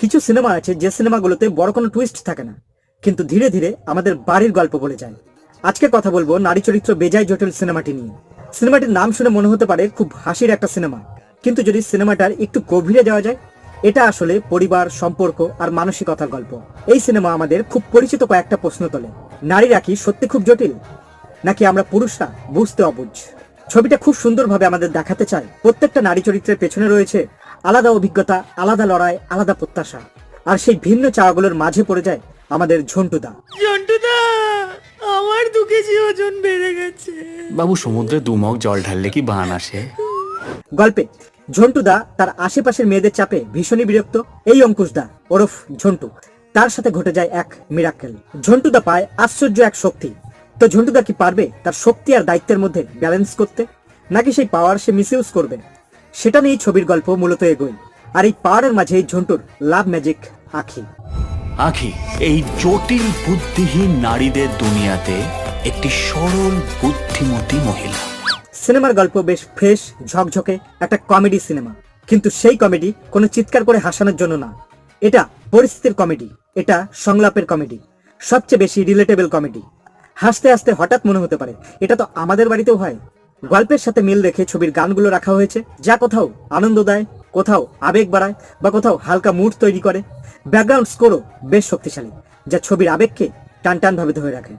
কিছু সিনেমা আছে যে সিনেমাগুলোতে বড় কোনো টুইস্ট থাকে না, কিন্তু ধীরে ধীরে আমাদের বাড়ির গল্প বলে যায়। আজকে কথা বলবো নারী চরিত্র বেজায় জটিল সিনেমাটি নিয়ে। সিনেমাটির নাম শুনে মনে হতে পারে খুব হাসির একটা সিনেমা, কিন্তু যদি সিনেমাটার একটু গভীরে যাওয়া যায়, এটা আসলে পরিবার, সম্পর্ক আর মানসিকতার গল্প। এই সিনেমা আমাদের খুব পরিচিত কয়েকটা প্রশ্ন তোলে। নারীরা কি সত্যি খুব জটিল, নাকি আমরা পুরুষরা বুঝতে অবুঝ? ছবিটা খুব সুন্দরভাবে আমাদের দেখাতে চায় প্রত্যেকটা নারী চরিত্রের পেছনে রয়েছে আলাদা অভিজ্ঞতা, আলাদা লড়াই, আলাদা প্রত্যাশা। আর সেই ভিন্ন চাওয়াগুলোর মাঝে পড়ে যায় আমাদের ঝন্টুদা। ঝন্টুদা, আমার 2 কেজি ওজন বেড়ে গেছে। বাবু, সমুদ্রে 2 মগ জল ঢাললে কি বান আসে? গল্পে ঝন্টুদা তার আশেপাশের মেয়েদের চাপে ভীষণই বিরক্ত। এই অঙ্কুশদা ওরফ ঝন্টু, তার সাথে ঘটে যায় এক মিরাক্কেল। ঝন্টুদা পায় আশ্চর্য এক শক্তি। তো ঝন্টুদা কি পারবে তার শক্তি আর দায়িত্বের মধ্যে ব্যালেন্স করতে, নাকি সেই পাওয়ার সে মিসইউজ করবে? সেটা নিয়েই ছবির গল্প মূলত এগোয়। আর এই পাওয়ারের মাঝে ঝন্টুর লাভ ম্যাজিক আঁখি। আখি এই জটিল বুদ্ধিহীন নারীদের দুনিয়াতে একটি সরল বুদ্ধিমতী মহিলা। সিনেমার গল্প বেশ ফ্রেশ, ঝকঝকে একটা কমেডি সিনেমা, কিন্তু সেই কমেডি কোনো চিৎকার করে হাসানোর জন্য না। এটা পরিস্থিতির কমেডি, এটা সংলাপের কমেডি, সবচেয়ে বেশি রিলেটেবল কমেডি। হাসতে হাসতে হঠাৎ মনে হতে পারে এটা তো আমাদের বাড়িতেও হয়। গল্পের সাথে মিল রেখে ছবির গানগুলো রাখা হয়েছে, যা কোথাও আনন্দ দেয়, কোথাও আবেগ বাড়ায়, বা কোথাও হালকা মুড তৈরি করে। ব্যাকগ্রাউন্ড স্কোরও বেশ শক্তিশালী, যা ছবির আবেগকে টান টান ভাবে ধরে রাখে।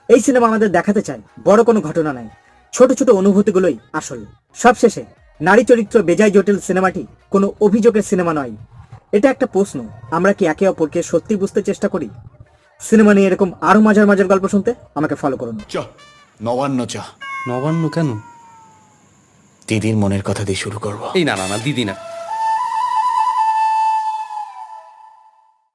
এই সিনেমা আমাদের দেখাতে চায় বড় কোনো ঘটনা নাই, ছোট ছোট অনুভূতিগুলোই আসল। সবশেষে নারী চরিত্র বেজায় জটিল সিনেমাটি কোনো অভিযোগের সিনেমা নয়, এটা একটা প্রশ্ন। আমরা কি একে অপরকে সত্যি বুঝতে চেষ্টা করি? সিনেমা নিয়ে এরকম আরো মজার মজার গল্প শুনতে আমাকে ফলো করুন। নবান্ন চা। নবান্ন কেন? দিদির মনের কথা দিয়ে শুরু করবো। এই না না না, দিদি না।